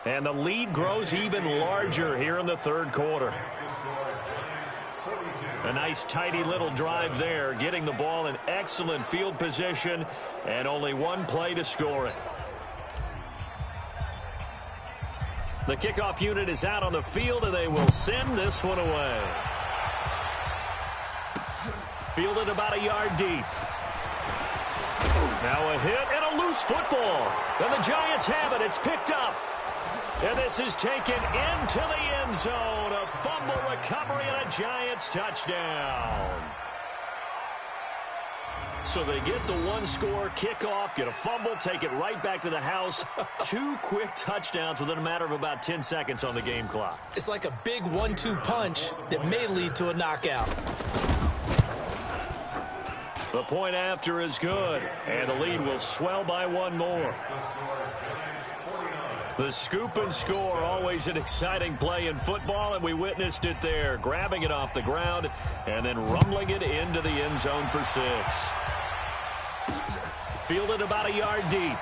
And the lead grows even larger here in the third quarter. A nice, tidy little drive there, getting the ball in excellent field position, and only one play to score it. The kickoff unit is out on the field, and they will send this one away. Fielded about a yard deep. Now a hit and a loose football. And the Giants have it. It's picked up. And this is taken into the end zone. A fumble recovery and a Giants touchdown. So they get the one-score kickoff, get a fumble, take it right back to the house. 2 quick touchdowns within a matter of about 10 seconds on the game clock. It's like a big 1-2 punch that may lead to a knockout. The point after is good, and the lead will swell by one more. The scoop and score, always an exciting play in football, and we witnessed it there, grabbing it off the ground and then rumbling it into the end zone for 6. Fielded about a yard deep.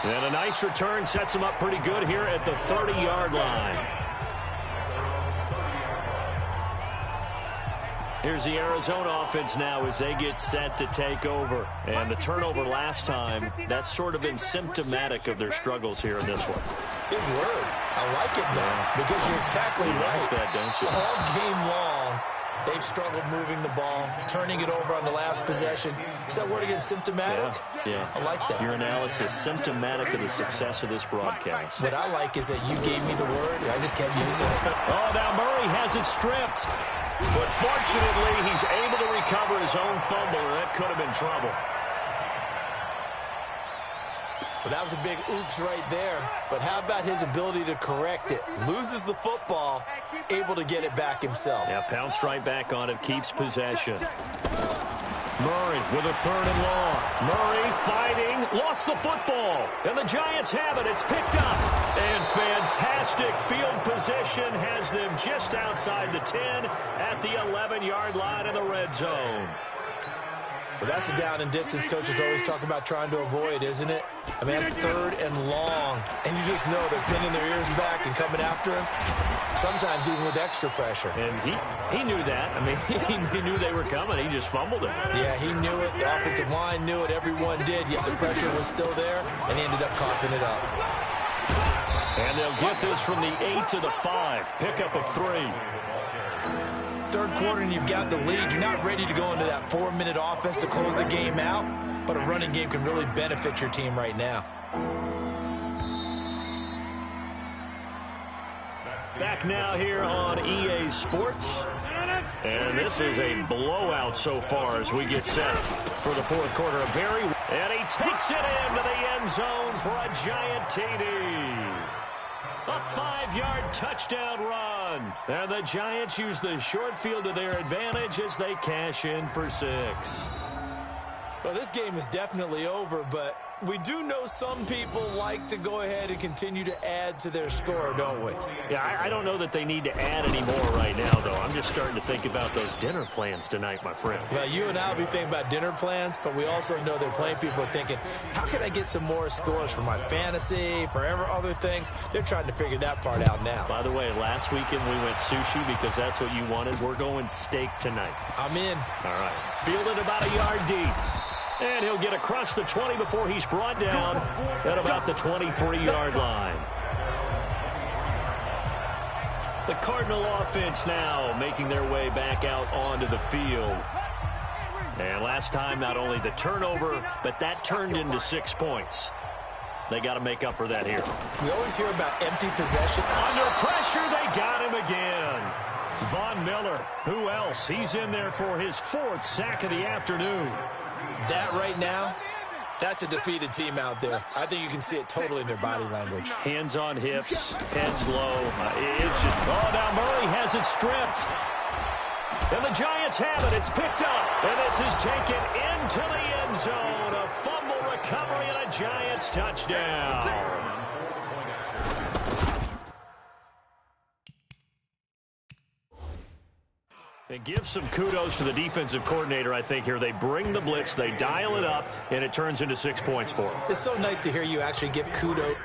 And a nice return sets him up pretty good here at the 30-yard line. Here's the Arizona offense now as they get set to take over. And the turnover last time, that's sort of been symptomatic of their struggles here in this one. Big word. I like it, though, because you're exactly right. Like that, don't you? All game long, they've struggled moving the ball, turning it over on the last possession. Is that word again, symptomatic? Yeah. I like that. Your analysis, symptomatic of the success of this broadcast. What I like is that you gave me the word, and I just kept using it. Oh, now Murray has it stripped. But fortunately, he's able to recover his own fumble, and that could have been trouble. Well, that was a big oops right there. But how about his ability to correct it? Loses the football, able to get it back himself. Yeah, pounced right back on it, keeps possession. Murray with a 3rd and long. Murray fighting, lost the football. And the Giants have it. It's picked up. And fantastic field position has them just outside the 10 at the 11-yard line in the red zone. Well, that's a down and distance coaches always talk about trying to avoid, isn't it? I mean, that's 3rd and long. And you just know they're pinning their ears back and coming after him. Sometimes even with extra pressure. And he knew that. I mean, he knew they were coming. He just fumbled it. Yeah, he knew it. The offensive line knew it. Everyone did. Yet the pressure was still there, and he ended up coughing it up. And they'll get this from the 8 to the 5. Pickup of 3. Third quarter, and you've got the lead. You're not ready to go into that 4-minute offense to close the game out, but a running game can really benefit your team right now. Back now here on EA Sports. And this is a blowout so far as we get set for the fourth quarter. And he takes it into the end zone for a giant TD. A 5-yard touchdown run. And the Giants use the short field to their advantage as they cash in for 6. Well, this game is definitely over, but we do know some people like to go ahead and continue to add to their score, don't we? Yeah, I don't know that they need to add any more right now, though. I'm just starting to think about those dinner plans tonight, my friend. Well, you and I will be thinking about dinner plans, but we also know they're playing people are thinking, how can I get some more scores for my fantasy, for other things? They're trying to figure that part out now. By the way, last weekend we went sushi because that's what you wanted. We're going steak tonight. I'm in. All right. Fielded about a yard deep. And he'll get across the 20 before he's brought down at about the 23-yard line. The Cardinal offense now making their way back out onto the field. And last time, not only the turnover, but that turned into 6 points. They got to make up for that here. We always hear about empty possession. Under pressure, they got him again. Von Miller, who else? He's in there for his 4th sack of the afternoon. That right now, that's a defeated team out there. I think you can see it totally in their body language. Hands on hips, heads low. Now Murray has it stripped. And the Giants have it. It's picked up. And this is taken into the end zone. A fumble recovery and a Giants touchdown. And give some kudos to the defensive coordinator, I think, here. They bring the blitz, they dial it up, and it turns into 6 points for them. It's so nice to hear you actually give kudos.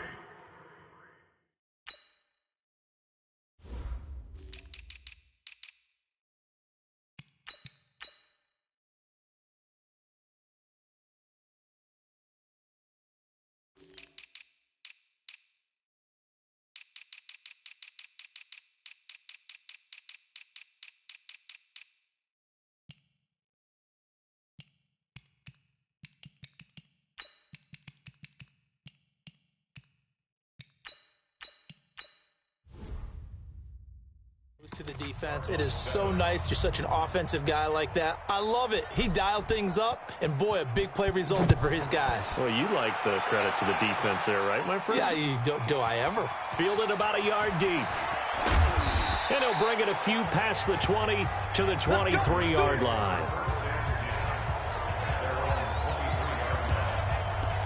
To the defense. It is so nice. You're such an offensive guy like that. I love it. He dialed things up, and boy, a big play resulted for his guys. Well, you like the credit to the defense there, right, my friend? Yeah, do I ever? Fielded about a yard deep. And he'll bring it a few past the 20 to the 23-yard line.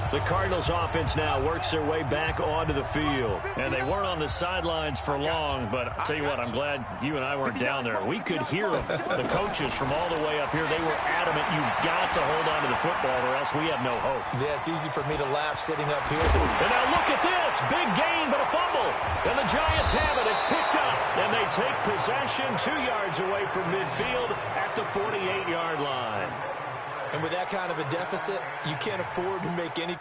The Cardinals offense now works their way back onto the field. And they weren't on the sidelines for long, but I'll tell you what, I'm glad you and I weren't down there. We could hear them, the coaches from all the way up here. They were adamant, you've got to hold on to the football or else we have no hope. Yeah, it's easy for me to laugh sitting up here. And now look at this. Big gain, but a fumble. And the Giants have it. It's picked up. And they take possession 2 yards away from midfield at the 48-yard line. And with that kind of a deficit, you can't afford to make any.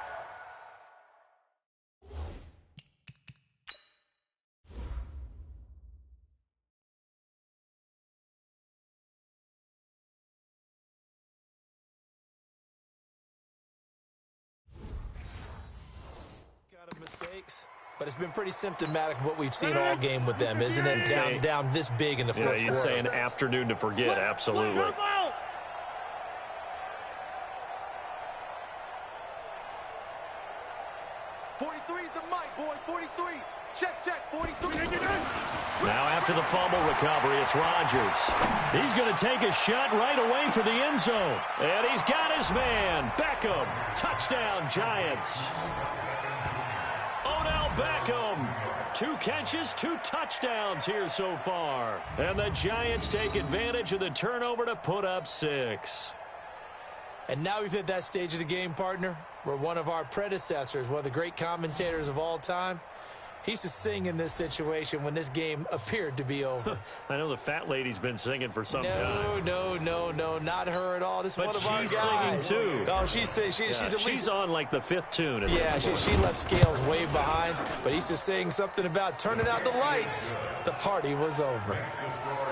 Kind of mistakes. But it's been pretty symptomatic of what we've seen all game with them, isn't it? Down this big in the fourth quarter. You'd say an afternoon to forget, absolutely. 43 is the mic, boy. 43. Check, 43. Now after the fumble recovery, it's Rodgers. He's going to take a shot right away for the end zone. And he's got his man. Beckham. Touchdown, Giants. Odell Beckham. 2 catches, 2 touchdowns here so far. And the Giants take advantage of the turnover to put up 6. And now we've hit that stage of the game, partner, where one of our predecessors, one of the great commentators of all time, he used to sing in this situation when this game appeared to be over. I know the fat lady's been singing for some time. No, not her at all. This is one of our guys. But she's singing, too. Oh, she's at least... She's on, like, the 5th tune. Yeah, she left Scales way behind, but he used to sing something about turning out the lights. The party was over.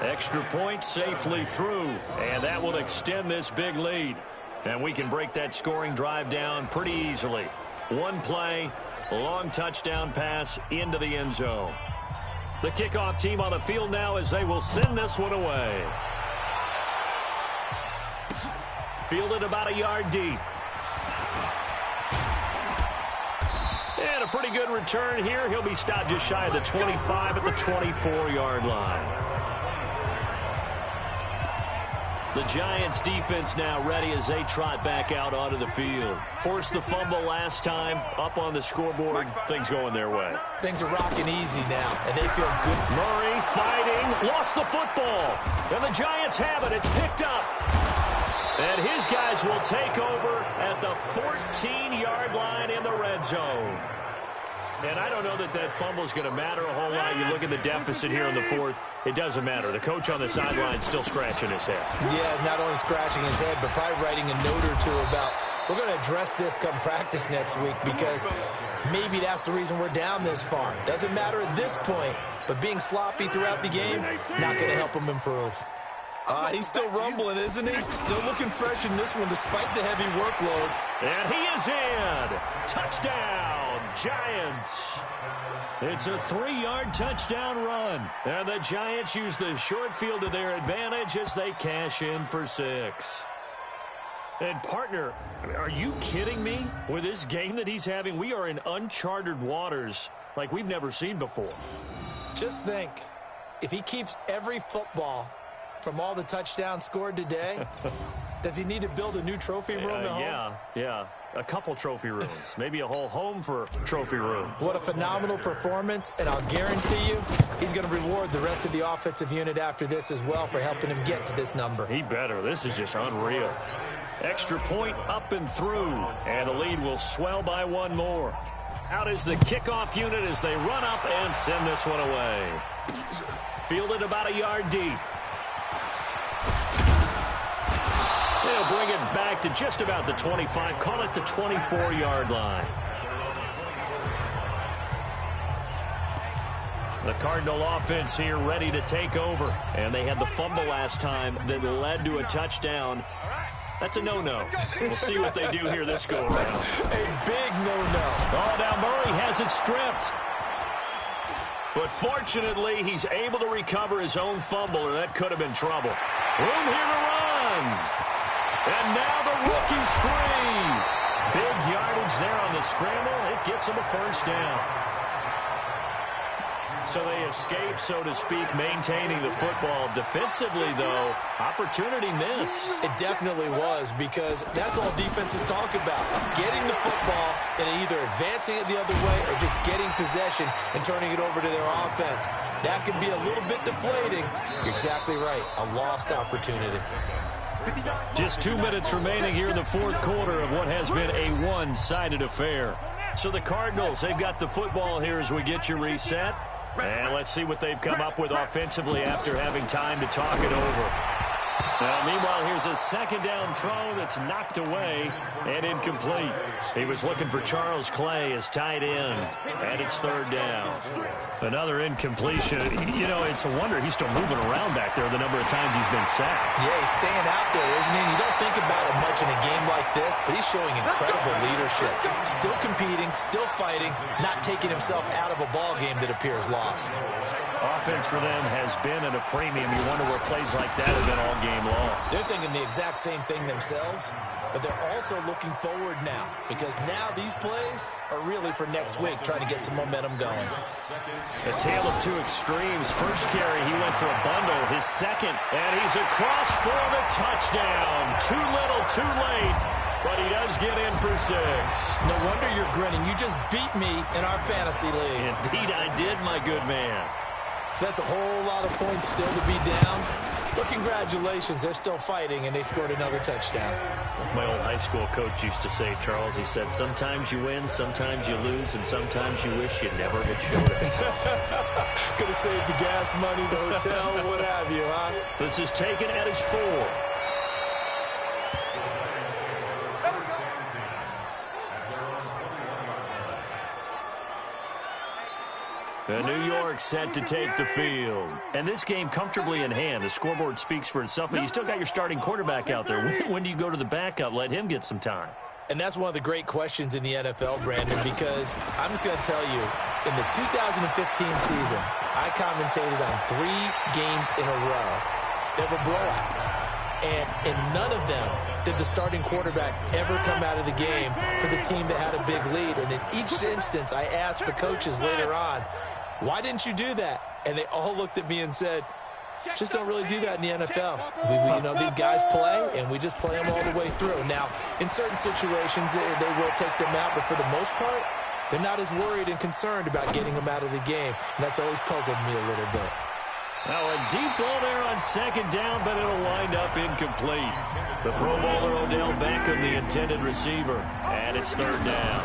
Extra point safely through, and that will extend this big lead. And we can break that scoring drive down pretty easily. One play, long touchdown pass into the end zone. The kickoff team on the field now as they will send this one away. Fielded about a yard deep. And a pretty good return here. He'll be stopped just shy of the 25 at the 24-yard line. The Giants defense now ready as they trot back out onto the field. Forced the fumble last time, up on the scoreboard, things going their way. Things are rocking easy now, and they feel good. Murray fighting, lost the football. And the Giants have it, it's picked up. And his guys will take over at the 14-yard line in the red zone. And I don't know that that fumble is going to matter a whole lot. You look at the deficit here in the fourth, it doesn't matter. The coach on the sideline still scratching his head. Yeah, not only scratching his head, but probably writing a note or two about, we're going to address this come practice next week because maybe that's the reason we're down this far. Doesn't matter at this point, but being sloppy throughout the game, not going to help him improve. He's still rumbling, isn't he? Still looking fresh in this one despite the heavy workload. And he is in. Touchdown, Giants. It's a 3-yard touchdown run. And the Giants use the short field to their advantage as they cash in for 6. And, partner, are you kidding me? With this game that he's having, we are in uncharted waters like we've never seen before. Just think, if he keeps every football from all the touchdowns scored today, Does he need to build a new trophy room at home? Yeah. A couple trophy rooms. Maybe a whole home for trophy room. What a phenomenal performance, and I'll guarantee you he's going to reward the rest of the offensive unit after this as well for helping him get to this number. He better. This is just unreal. Extra point up and through, and the lead will swell by one more. Out is the kickoff unit as they run up and send this one away. Fielded about a yard deep. They'll bring it back to just about the 25. Call it the 24-yard line. The Cardinal offense here ready to take over. And they had the fumble last time that led to a touchdown. That's a no-no. We'll see what they do here this go-around. A big no-no. Oh, now Murray has it stripped. But fortunately, he's able to recover his own fumble, or that could have been trouble. Room here to run. And now the rookie's free. Big yardage there on the scramble. It gets him a first down. So they escape, so to speak, maintaining the football. Defensively, though, opportunity miss. It definitely was, because that's all defenses talk about. Getting the football and either advancing it the other way or just getting possession and turning it over to their offense. That can be a little bit deflating. You're exactly right. A lost opportunity. Just 2 minutes remaining here in the fourth quarter of what has been a one-sided affair. So the Cardinals, they've got the football here as we get you reset. And let's see what they've come up with offensively after having time to talk it over. Meanwhile, here's a second down throw that's knocked away and incomplete. He was looking for Charles Clay as tight end, and it's third down. Another incompletion. You know, it's a wonder he's still moving around back there the number of times he's been sacked. Yeah, he's staying out there, isn't he? And you don't think about it much in a game like this, but he's showing incredible leadership. Still competing, still fighting, not taking himself out of a ball game that appears lost. Offense for them has been at a premium. You wonder where plays like that have been all game long. They're thinking the exact same thing themselves, but they're also looking forward now, because now these plays are really for next week, trying to get some momentum going. A tale of two extremes. First carry, he went for a bundle. His second, and he's across for the touchdown. Too little, too late, but he does get in for 6. No wonder you're grinning. You just beat me in our fantasy league. Indeed I did, my good man. That's a whole lot of points still to be down. But congratulations, they're still fighting, and they scored another touchdown. My old high school coach used to say, Charles, he said, sometimes you win, sometimes you lose, and sometimes you wish you never had showed it. Could have saved the gas money, the hotel, what have you, huh? This is taken at his 4. New York set to take the field. And this game comfortably in hand. The scoreboard speaks for itself, but you still got your starting quarterback out there. When do you go to the backup? Let him get some time. And that's one of the great questions in the NFL, Brandon, because I'm just going to tell you, in the 2015 season, I commentated on 3 games in a row that were blowouts. And in none of them did the starting quarterback ever come out of the game for the team that had a big lead. And in each instance, I asked the coaches later on, why didn't you do that? And they all looked at me and said, just don't really do that in the NFL. You know, these guys play, and we just play them all the way through. Now, in certain situations, they will take them out, but for the most part, they're not as worried and concerned about getting them out of the game. And that's always puzzled me a little bit. Now a deep ball there on second down, but it'll wind up incomplete. The Pro Bowler Odell Beckham, the intended receiver, and it's third down.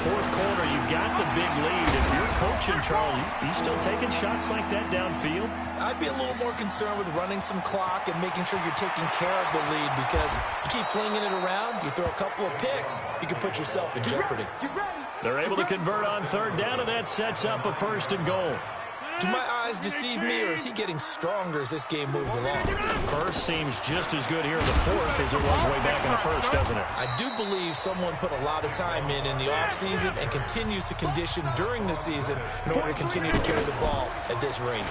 Fourth quarter, you've got the big lead. If you're coaching, Charles, you still taking shots like that downfield? I'd be a little more concerned with running some clock and making sure you're taking care of the lead, because you keep flinging it around, you throw a couple of picks, you can put yourself in jeopardy. They're able to convert on third down, and that sets up a first and goal. Do my eyes deceive me, or is he getting stronger as this game moves along? First seems just as good here in the fourth as it was way back in the first, doesn't it? I do believe someone put a lot of time in the offseason and continues to condition during the season in order to continue to carry the ball at this rate.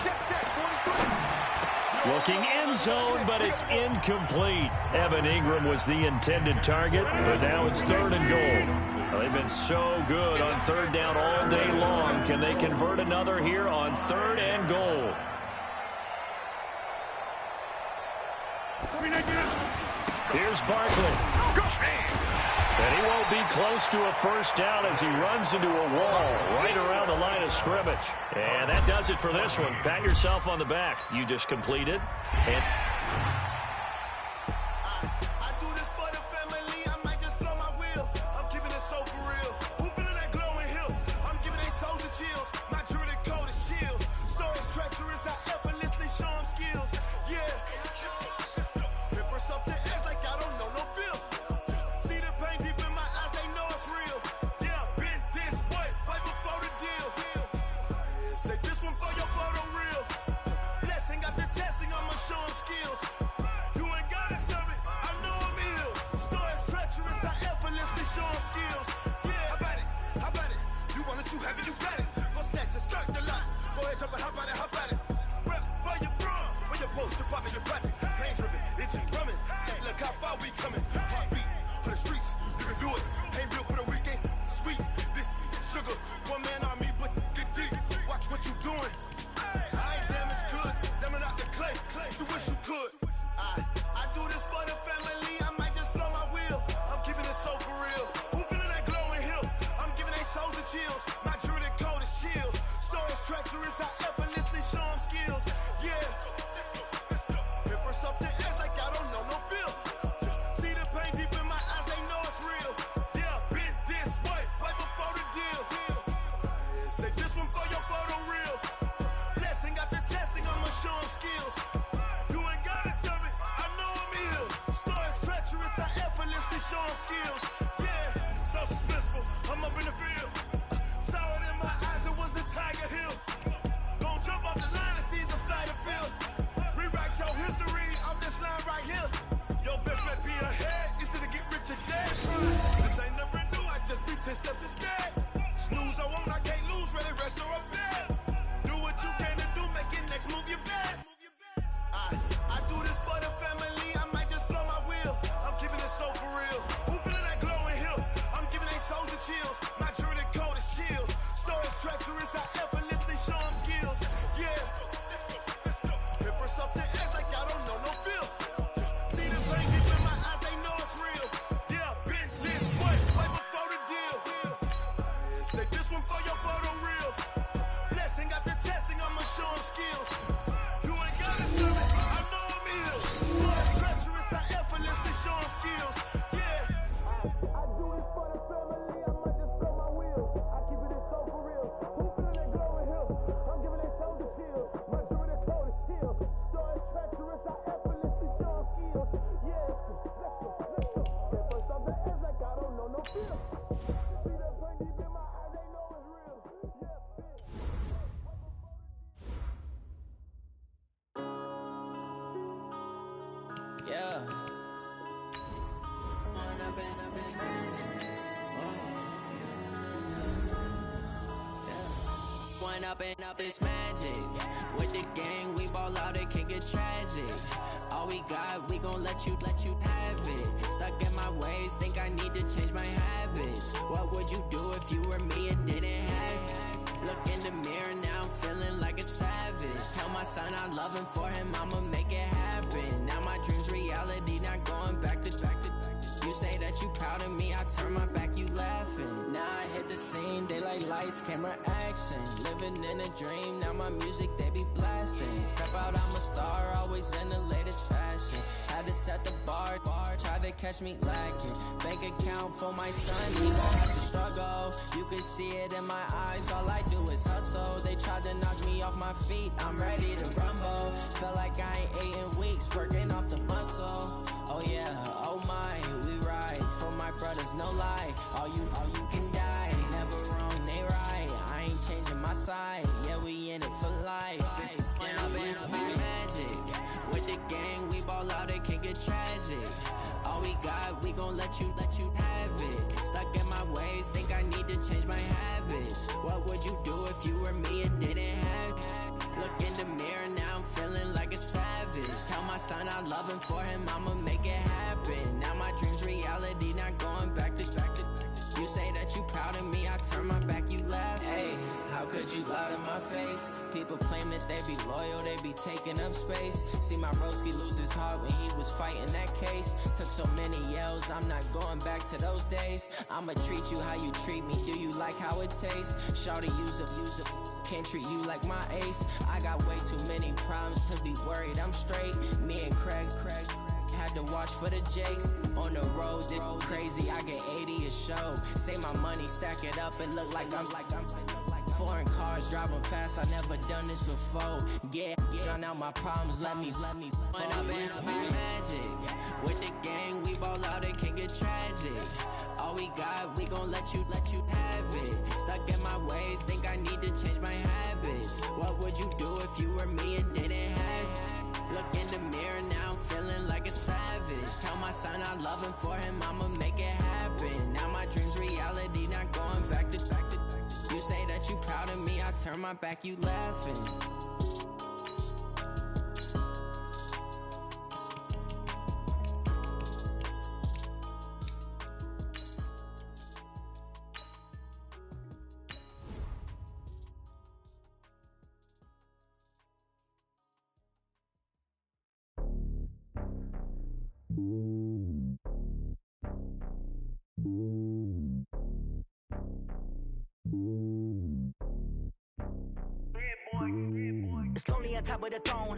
Looking end zone, but it's incomplete. Evan Ingram was the intended target, but now it's third and goal. Well, they've been so good on third down all day long. Can they convert another here on third and goal? Here's Barkley. And he won't be close to a first down as he runs into a wall right around the line of scrimmage. And that does it for this one. Pat yourself on the back. You just completed. And up this magic. With the gang, we ball out, it can get tragic. All we got, we gon' let you have it. Stuck in my ways, think I need to change my habits. What would you do if you were me and didn't have it? Look in the mirror, now I'm feeling like a savage. Tell my son I love him, for him I'ma make it happen. Now my dream's reality, not going back to. You say that you proud of me, I turn my back, you laughing. Now I hit the scene, daylight lights, camera action. Living in a dream, now my music, they be blasting. Step out, I'm a star, always in the latest fashion. Had to set the bar, try to catch me lacking. Bank account for my son, he gon' have to struggle. You can see it in my eyes, all I do is hustle. They tried to knock me off my feet, I'm ready to rumble. Feel like I ain't ate in weeks, working off the muscle. Oh yeah, oh my, we ride for my brothers, no lie. All you can die, never wrong, they right. I ain't changing my side, yeah, we in it for life. When I've been up is magic. With the gang, we ball out, it can get tragic. All we got, we gon' let you have it. Stuck in my ways, think I need to change my habits. What would you do if you were me and didn't have it? Look in the mirror, now I'm feeling like a savage. Tell my son I love him, for him I'ma make it happen. Now my dream's reality, not going back to. You say that you proud of me, I turn my back, you laugh. Hey, how How could you lie to my face? People claim that they be loyal, they be taking up space. See my broski lose his heart when he was fighting that case. Took so many yells, I'm not going back to those days. I'ma treat you how you treat me, do you like how it tastes? Shawty, use up, can't treat you like my ace. I got way too many problems to be worried, I'm straight. Me and Craig had to watch for the Jakes. On the road, this crazy, I get 80 a show. Say my money, stack it up, and look like I'm foreign cars, driving fast, I never done this before. Get drown out my problems, let me When up in magic, with the gang, we ball out, it can get tragic. All we got, we gon' let you have it. Stuck in my ways, think I need to change my habits. What would you do if you were me and didn't have it? Look in the mirror now, I'm feeling like a savage. Tell my son I love him, for him I'ma make it happen. Now my dream's reality, not going back to. You say that you proud of me, I turn my back, you laughing. It's lonely on top of the throne.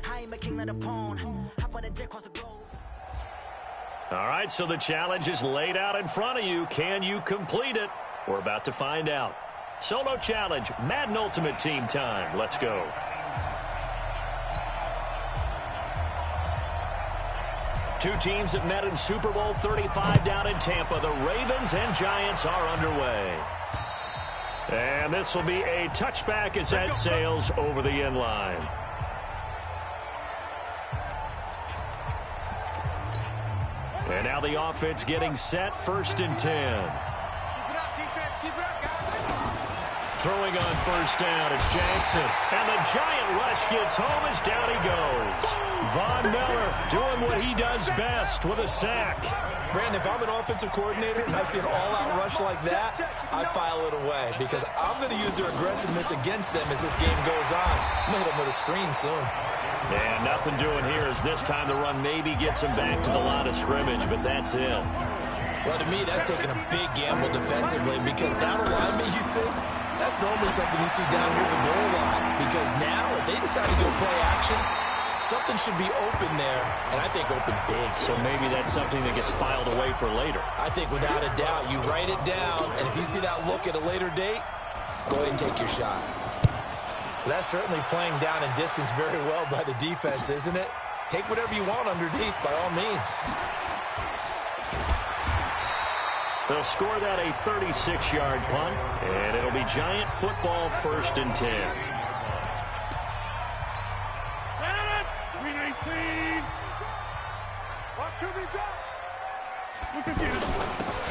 I am a king of the pawn. Hop on a jet across the globe. All right, so the challenge is laid out in front of you. Can you complete it? We're about to find out. Solo challenge, Madden Ultimate Team time. Let's go. Two teams that met in Super Bowl 35 down in Tampa. The Ravens and Giants are underway. And this will be a touchback as that sails over the end line. And now the offense getting set, 1st and 10. Throwing on 1st down, it's Jackson. And the giant rush gets home as down he goes. Von Miller doing what he does best with a sack. Brandon, if I'm an offensive coordinator and I see an all-out rush like that, I file it away because I'm going to use their aggressiveness against them as this game goes on. I'm going to hit them with a screen soon. And nothing doing here as this time the run maybe gets them back to the line of scrimmage, but that's it. Well, to me, that's taking a big gamble defensively because that alignment you see, that's normally something you see down here at the goal line because now if they decide to go play action, something should be open there, and I think open big. So maybe that's something that gets filed away for later. I think without a doubt, you write it down, and if you see that look at a later date, go ahead and take your shot. Well, that's certainly playing down in distance very well by the defense, isn't it? Take whatever you want underneath, by all means. They'll score that a 36-yard punt, and it'll be Giant football, 1st and 10.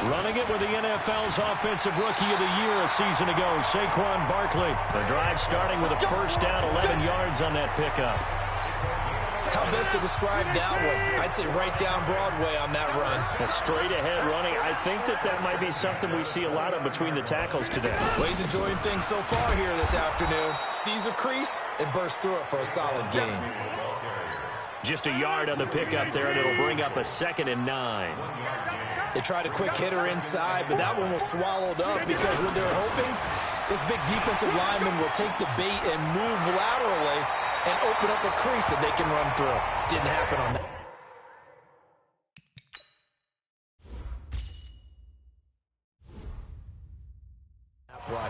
Running it with the NFL's Offensive Rookie of the Year a season ago, Saquon Barkley. The drive starting with a 1st down, 11 yards on that pickup. How best to describe that one? I'd say right down Broadway on that run. A straight-ahead running. I think that might be something we see a lot of between the tackles today. Well, he's enjoying things so far here this afternoon. Sees a crease and bursts through it for a solid game. Just a yard on the pickup there, and it'll bring up a 2nd and 9. They tried a quick hitter inside, but that one was swallowed up because what they're hoping, this big defensive lineman will take the bait and move laterally and open up a crease that they can run through. Didn't happen on that.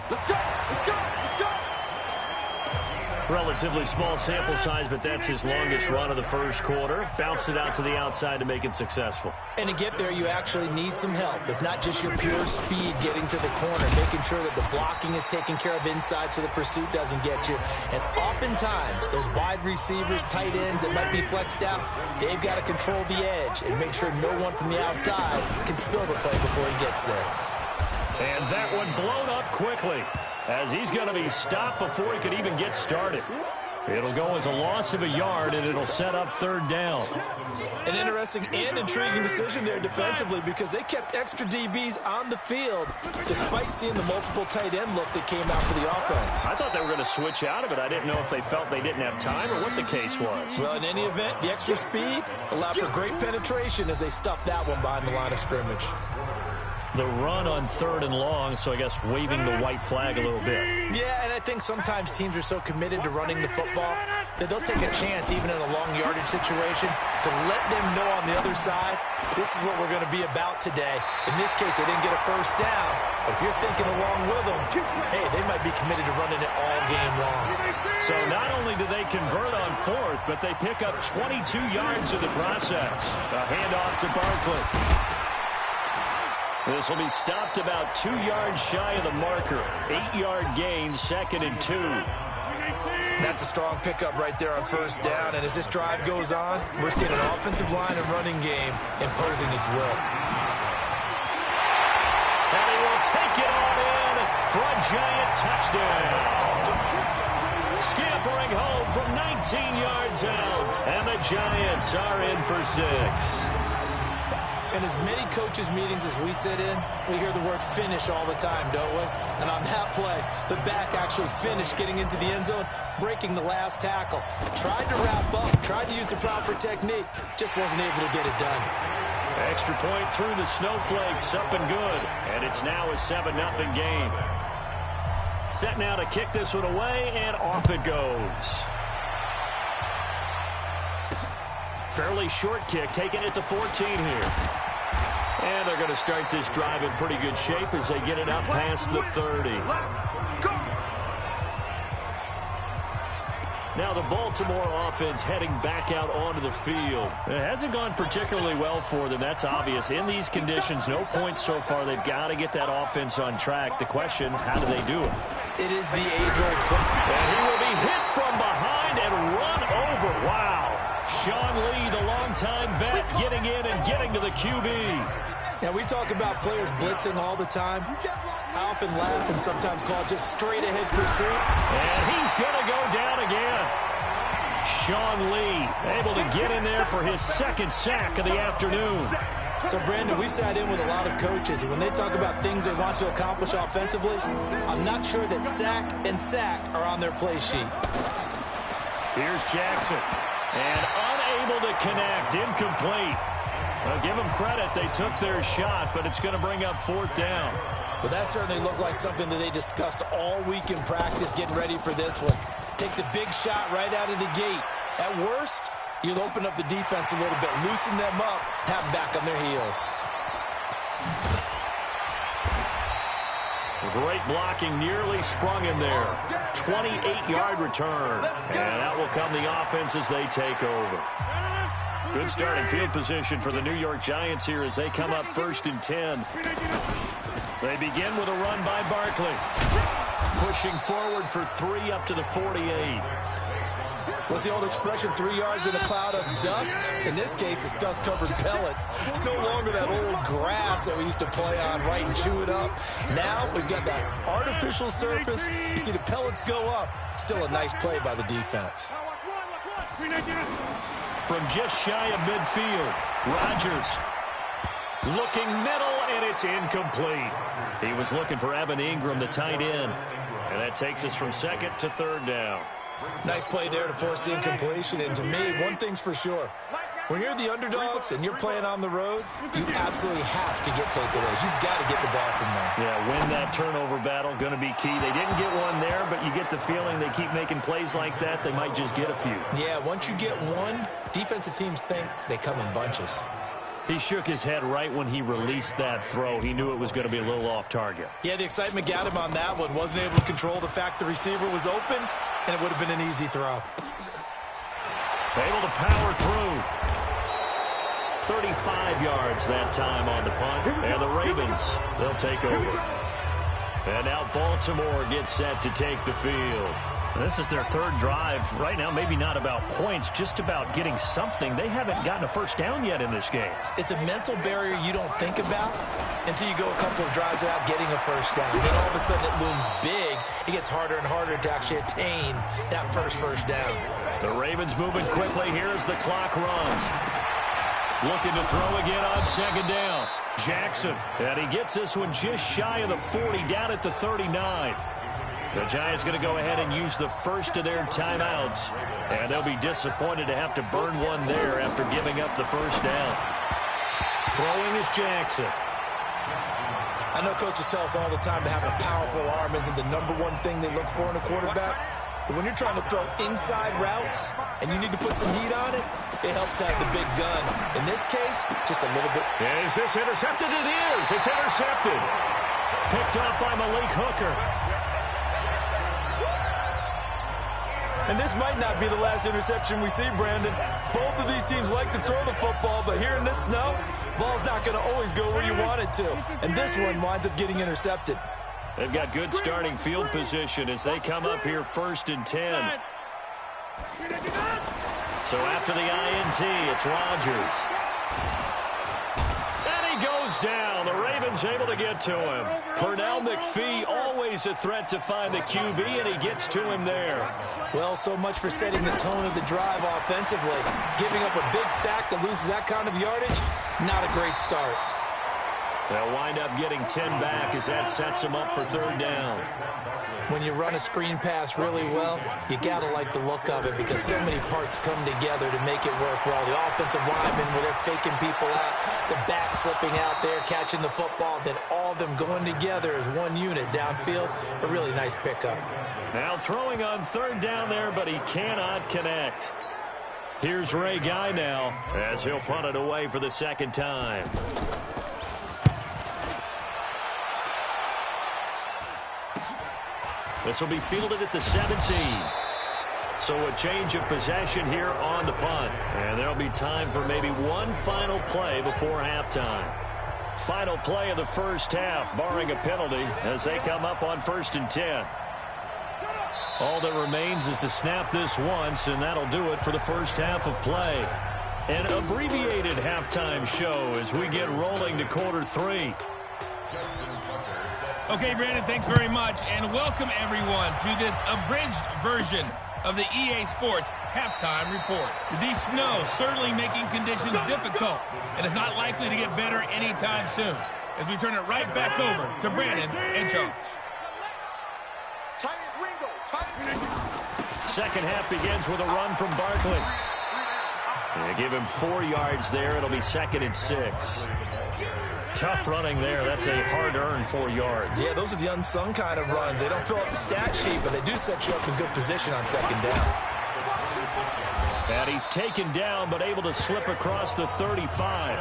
Let's go! Let's go! Let's go! Relatively small sample size, but that's his longest run of the 1st quarter. Bounced it out to the outside to make it successful. And to get there, you actually need some help. It's not just your pure speed getting to the corner, making sure that the blocking is taken care of inside so the pursuit doesn't get you. And oftentimes, those wide receivers, tight ends that might be flexed out, they've got to control the edge and make sure no one from the outside can spill the play before he gets there. And that one blown up quickly, as he's going to be stopped before he could even get started. It'll go as a loss of a yard, and it'll set up third down. An interesting and intriguing decision there defensively because they kept extra DBs on the field despite seeing the multiple tight end look that came out for the offense. I thought they were going to switch out of it. I didn't know if they felt they didn't have time or what the case was. Well, in any event, the extra speed allowed for great penetration as they stuffed that one behind the line of scrimmage. The run on third and long, so I guess waving the white flag a little bit. Yeah, and I think sometimes teams are so committed to running the football that they'll take a chance, even in a long yardage situation, to let them know on the other side, this is what we're going to be about today. In this case, they didn't get a first down, but if you're thinking along with them, hey, they might be committed to running it all game long. So not only do they convert on fourth, but they pick up 22 yards in the process. A handoff to Barkley. This will be stopped about 2 yards shy of the marker. 8-yard gain, 2nd and 2. That's a strong pickup right there on first down. And as this drive goes on, we're seeing an offensive line and running game imposing its will. And he will take it on in for a Giant touchdown. Scampering home from 19 yards out. And the Giants are in for 6. In as many coaches' meetings as we sit in, we hear the word finish all the time, don't we? And on that play, the back actually finished getting into the end zone, breaking the last tackle. Tried to wrap up, tried to use the proper technique, just wasn't able to get it done. Extra point through the snowflakes, up and good. And it's now a 7-0 game. Set now to kick this one away, and off it goes. Fairly short kick, taking it to 14 here. And they're going to start this drive in pretty good shape as they get it up past the 30. Now the Baltimore offense heading back out onto the field. It hasn't gone particularly well for them, that's obvious. In these conditions, no points so far. They've got to get that offense on track. The question, how do they do it? It is the age-old question. And he will be hit from behind and run over. Wow. Sean Lee, the longtime vet, getting in and getting to the QB. Now, we talk about players blitzing all the time. I often laugh and sometimes call it just straight-ahead pursuit. And he's going to go down again. Sean Lee able to get in there for his 2nd sack of the afternoon. So, Brandon, we sat in with a lot of coaches, and when they talk about things they want to accomplish offensively, I'm not sure that sack and sack are on their play sheet. Here's Jackson. And unable to connect, incomplete. Well, give them credit, they took their shot, but it's going to bring up 4th down. Well, that certainly looked like something that they discussed all week in practice, getting ready for this one. Take the big shot right out of the gate. At worst, you'll open up the defense a little bit, loosen them up, have them back on their heels. Great blocking, nearly sprung him there. 28-yard return. And that will come the offense as they take over. Good starting field position for the New York Giants here as they come up 1st and 10. They begin with a run by Barkley. Pushing forward for 3 up to the 48. What's the old expression, 3 yards in a cloud of dust? In this case, it's dust-covered pellets. It's no longer that old grass that we used to play on, right, and chew it up. Now we've got that artificial surface. You see the pellets go up. Still a nice play by the defense. From just shy of midfield, Rodgers looking middle, and it's incomplete. He was looking for Evan Ingram, the tight end. And that takes us from 2nd to 3rd down. Nice play there to force the incompletion. And to me, one thing's for sure. When you're the underdogs and you're playing on the road, you absolutely have to get takeaways. You've got to get the ball from them. Yeah, win that turnover battle, going to be key. They didn't get one there, but you get the feeling they keep making plays like that, they might just get a few. Yeah, once you get one, defensive teams think they come in bunches. He shook his head right when he released that throw. He knew it was going to be a little off target. Yeah, the excitement got him on that one. Wasn't able to control the fact the receiver was open, and it would have been an easy throw. Able to power through. 35 yards that time on the punt. And the Ravens, they'll take over. And now Baltimore gets set to take the field. This is their third drive. Right now, maybe not about points, just about getting something. They haven't gotten a first down yet in this game. It's a mental barrier you don't think about until you go a couple of drives without getting a first down. Then all of a sudden it looms big. It gets harder and harder to actually attain that first down. The Ravens moving quickly here as the clock runs. Looking to throw again on second down. Jackson, and he gets this one just shy of the 40, down at the 39. The Giants going to go ahead and use the first of their timeouts, and they'll be disappointed to have to burn one there after giving up the first down. Throwing is Jackson. I know coaches tell us all the time that having a powerful arm isn't the number one thing they look for in a quarterback. But when you're trying to throw inside routes and you need to put some heat on it, it helps to have the big gun. In this case, just a little bit. Is this intercepted? It is. It's intercepted. Picked up by Malik Hooker. And this might not be the last interception we see, Brandon. Both of these teams like to throw the football, but here in this snow, ball's not going to always go where you want it to. And this one winds up getting intercepted. They've got good starting field position as they come up here 1st and 10. So after the INT, it's Rodgers. And he goes down. The Ravens able to get to him. Pernell McPhee, always a threat to find the QB, and he gets to him there. Well, so much for setting the tone of the drive offensively. Giving up a big sack that loses that kind of yardage, not a great start. They'll wind up getting 10 back as that sets them up for 3rd down. When you run a screen pass really well, you got to like the look of it because so many parts come together to make it work well. The offensive linemen, where they're faking people out, the back slipping out there, catching the football, then all of them going together as one unit downfield. A really nice pickup. Now throwing on 3rd down there, but he cannot connect. Here's Ray Guy now as he'll punt it away for the 2nd time. This will be fielded at the 17. So a change of possession here on the punt. And there'll be time for maybe one final play before halftime. Final play of the first half, barring a penalty, as they come up on 1st and 10. All that remains is to snap this once, and that'll do it for the first half of play. An abbreviated halftime show as we get rolling to quarter 3. Okay, Brandon, thanks very much, and welcome everyone to this abridged version of the EA Sports Halftime Report. The snow certainly making conditions difficult, and it's not likely to get better anytime soon, as we turn it right back over to Brandon and Charles. Second half begins with a run from Barkley. They give him 4 yards there. It'll be 2nd and 6. Tough running there. That's a hard-earned 4 yards. Yeah, those are the unsung kind of runs. They don't fill up the stat sheet, but they do set you up in good position on 2nd down. And he's taken down, but able to slip across the 35.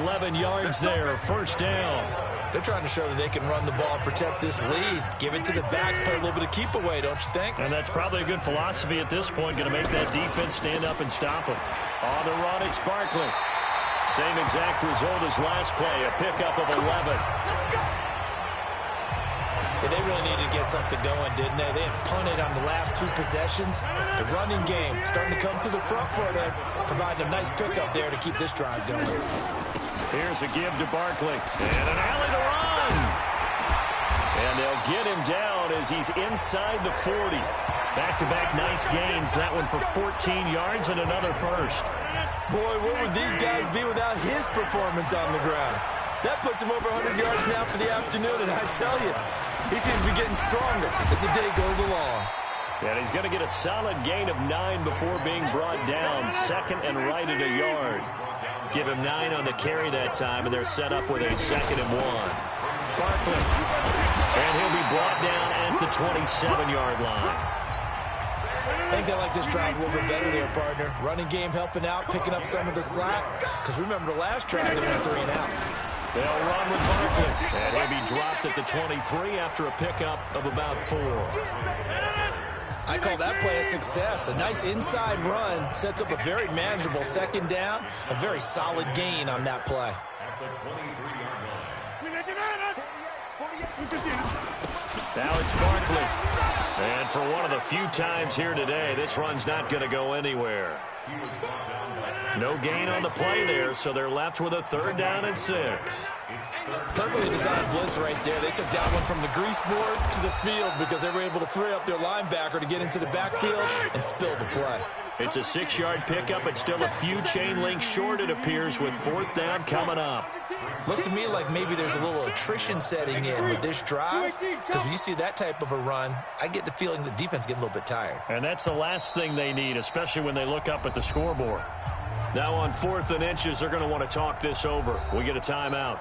11 yards there, 1st down. They're trying to show that they can run the ball and protect this lead. Give it to the backs, play a little bit of keep away, don't you think? And that's probably a good philosophy at this point, going to make that defense stand up and stop him. On the run, it's Barkley. Same exact result as last play, a pickup of 11. Yeah, they really needed to get something going, didn't they? They had punted on the last 2 possessions. The running game starting to come to the front for them, providing a nice pickup there to keep this drive going. Here's a give to Barkley. And an alley to run. And they'll get him down as he's inside the 40. Back-to-back nice gains. That one for 14 yards and another first. Boy, where would these guys be without his performance on the ground? That puts him over 100 yards now for the afternoon, and I tell you, he seems to be getting stronger as the day goes along. And he's going to get a solid gain of 9 before being brought down. 2nd and right at a yard. Give him 9 on the carry that time, and they're set up with a 2nd and 1. Barkley. And he'll be brought down at the 27-yard line. I think they like this drive a little bit better there, partner. Running game helping out, picking up some of the slack. Because remember the last drive, they went 3 and out. They'll run with Barkley. And he'll be dropped at the 23 after a pickup of about 4. I call that play a success. A nice inside run sets up a very manageable 2nd down. A very solid gain on that play. Now it's Barkley. And for one of the few times here today, this run's not going to go anywhere. No gain on the play there, so they're left with a 3rd down and 6. Perfectly designed blitz right there. They took that one from the grease board to the field because they were able to free up their linebacker to get into the backfield and spill the play. It's a 6-yard pickup. It's still a few chain links short, it appears, with 4th down coming up. Looks to me like maybe there's a little attrition setting in with this drive, because when you see that type of a run, I get the feeling the defense getting a little bit tired. And that's the last thing they need, especially when they look up at the scoreboard. Now on 4th and inches, they're going to want to talk this over. We get a timeout.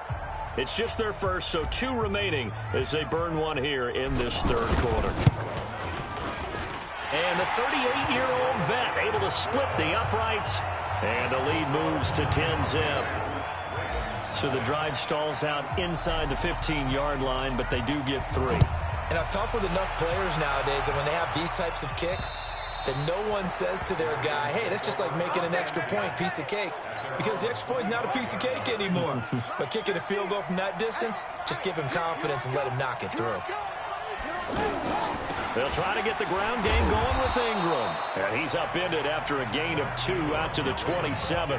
It's just their first, so 2 remaining as they burn one here in this 3rd quarter. And the 38-year-old vet able to split the uprights, and the lead moves to 10-zip. So the drive stalls out inside the 15-yard line, but they do get 3. And I've talked with enough players nowadays that when they have these types of kicks, that no one says to their guy, hey, that's just like making an extra point, piece of cake. Because the extra point is not a piece of cake anymore. But kicking a field goal from that distance, just give him confidence and let him knock it through. They'll try to get the ground game going with Ingram. And he's upended after a gain of 2 out to the 27.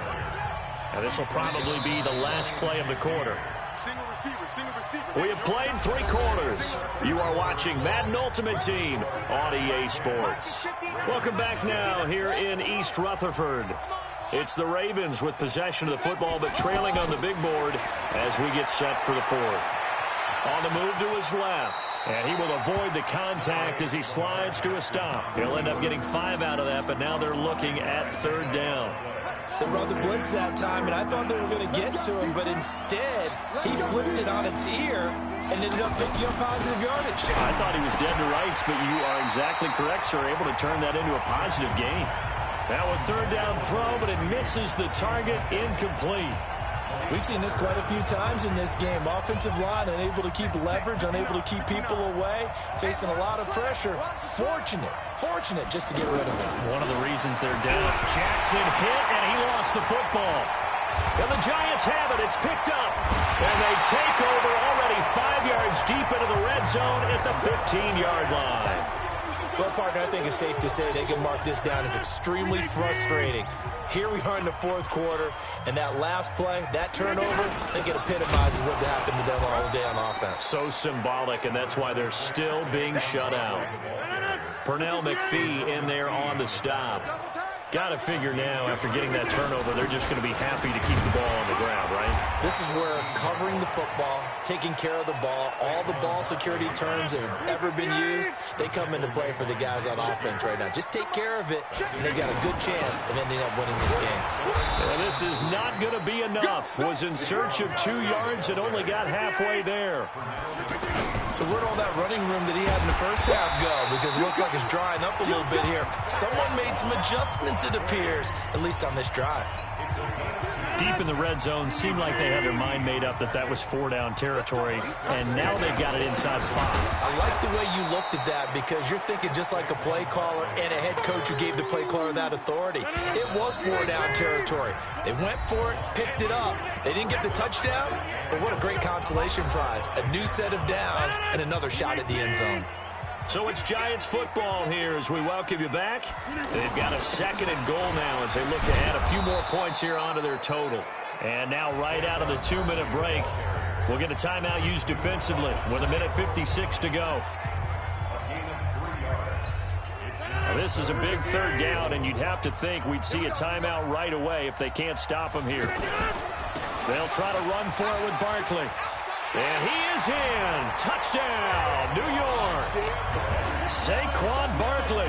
And this will probably be the last play of the quarter. We have played 3 quarters. You are watching Madden Ultimate Team on EA Sports. Welcome back now here in East Rutherford. It's the Ravens with possession of the football, but trailing on the big board as we get set for the 4th. On the move to his left, and he will avoid the contact as he slides to a stop. He'll end up getting 5 out of that, but now they're looking at 3rd down. They brought the blitz that time, and I thought they were going to get to him, but instead, he flipped it on its ear and ended up picking up positive yardage. I thought he was dead to rights, but you are exactly correct, sir. Able to turn that into a positive gain. Now a 3rd down throw, but it misses the target, incomplete. We've seen this quite a few times in this game. Offensive line unable to keep leverage, unable to keep people away, facing a lot of pressure. Fortunate just to get rid of it. One of the reasons they're down. Jackson hit, and he lost the football. And the Giants have it. It's picked up. And they take over already 5 yards deep into the red zone at the 15-yard line. Well, partner, I think it's safe to say they can mark this down as extremely frustrating. Here we are in the 4th quarter, and that last play, that turnover, I think it epitomizes what happened to them all day on offense. So symbolic, and that's why they're still being shut out. Pernell McPhee in there on the stop. Got to figure now, after getting that turnover, they're just going to be happy to keep the ball on the ground, right? This is where covering the football, taking care of the ball, all the ball security terms that have ever been used, they come into play for the guys on offense right now. Just take care of it, and they've got a good chance of ending up winning this game. And this is not going to be enough. Was in search of 2 yards and only got halfway there. So where'd all that running room that he had in the first half go? Because it looks like it's drying up a little bit here. Someone made some adjustments, it appears, at least on this drive. Deep in the red zone, seemed like they had their mind made up that that was 4-down territory, and now they've got it inside 5. I like the way you looked at that, because you're thinking just like a play caller and a head coach who gave the play caller that authority. It was 4-down territory. They went for it, picked it up. They didn't get the touchdown, but what a great consolation prize. A new set of downs and another shot at the end zone. So it's Giants football here as we welcome you back. They've got a 2nd and goal now as they look to add a few more points here onto their total. And now right out of the 2-minute break, we'll get a timeout used defensively with 1:56 to go. Now this is a big 3rd down, and you'd have to think we'd see a timeout right away if they can't stop them here. They'll try to run for it with Barkley. And he is in. Touchdown, New York. Saquon Barkley,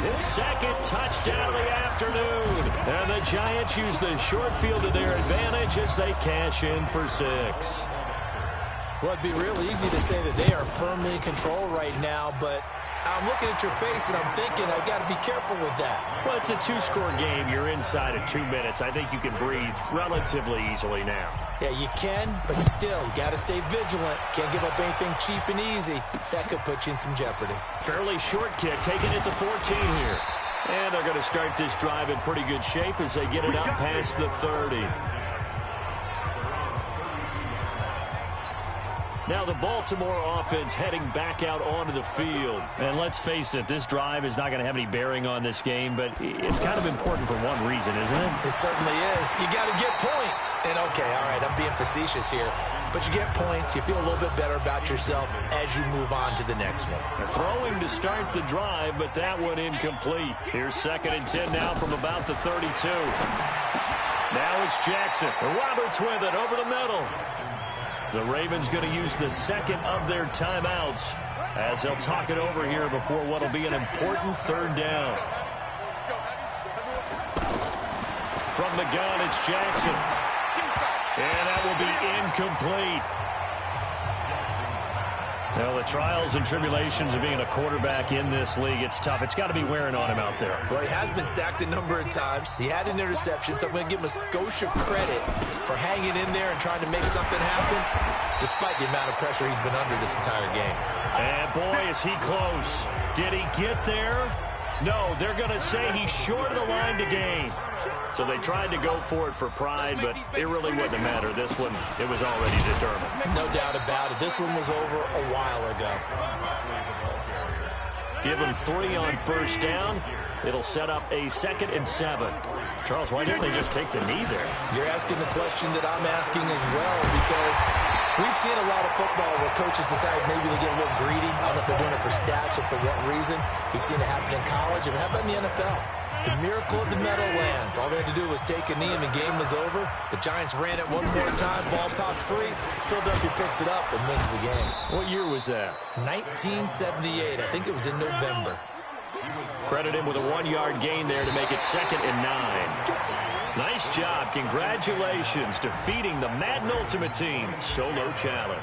his 2nd touchdown of the afternoon. And the Giants use the short field to their advantage as they cash in for 6. Well, it'd be real easy to say that they are firmly in control right now, but I'm looking at your face and I'm thinking I've got to be careful with that. Well, it's a 2-score game. You're inside of 2 minutes. I think you can breathe relatively easily now. Yeah, you can, but still, you got to stay vigilant. Can't give up anything cheap and easy. That could put you in some jeopardy. Fairly short kick, taking it to 14 here. And they're going to start this drive in pretty good shape as they get it up past the 30. Now the Baltimore offense heading back out onto the field. And let's face it, this drive is not going to have any bearing on this game, but it's kind of important for one reason, isn't it? It certainly is. You got to get points. And okay, all right, I'm being facetious here. But you get points, you feel a little bit better about yourself as you move on to the next one. Throwing to start the drive, but that one incomplete. Here's 2nd and 10 now from about the 32. Now it's Jackson. Roberts with it over the middle. The Ravens going to use the second of their timeouts as they'll talk it over here before what will be an important 3rd down. From the gun, it's Jackson. And that will be incomplete. Well, the trials and tribulations of being a quarterback in this league, it's tough. It's got to be wearing on him out there. Well, he has been sacked a number of times. He had an interception, so I'm going to give him a skosh of credit for hanging in there and trying to make something happen, despite the amount of pressure he's been under this entire game. And, boy, is he close. Did he get there? No, they're going to say he's short of the line to gain. So they tried to go for it for pride, but it really wouldn't have mattered. This one, it was already determined. No doubt about it. This one was over a while ago. Give him 3 on 1st down. It'll set up a 2nd and 7. Charles, why didn't they just take the knee there? You're asking the question that I'm asking as well, because we've seen a lot of football where coaches decide maybe to get a little greedy. I don't know if they're doing it for stats or for what reason. We've seen it happen in college. And how about in the NFL? The miracle of the Meadowlands. All they had to do was take a knee and the game was over. The Giants ran it one more time. Ball popped free. Philadelphia picks it up and wins the game. What year was that? 1978. I think it was in November. Credit him with a 1-yard gain there to make it 2nd and 9. Nice job. Congratulations defeating the Madden Ultimate Team. Solo challenge.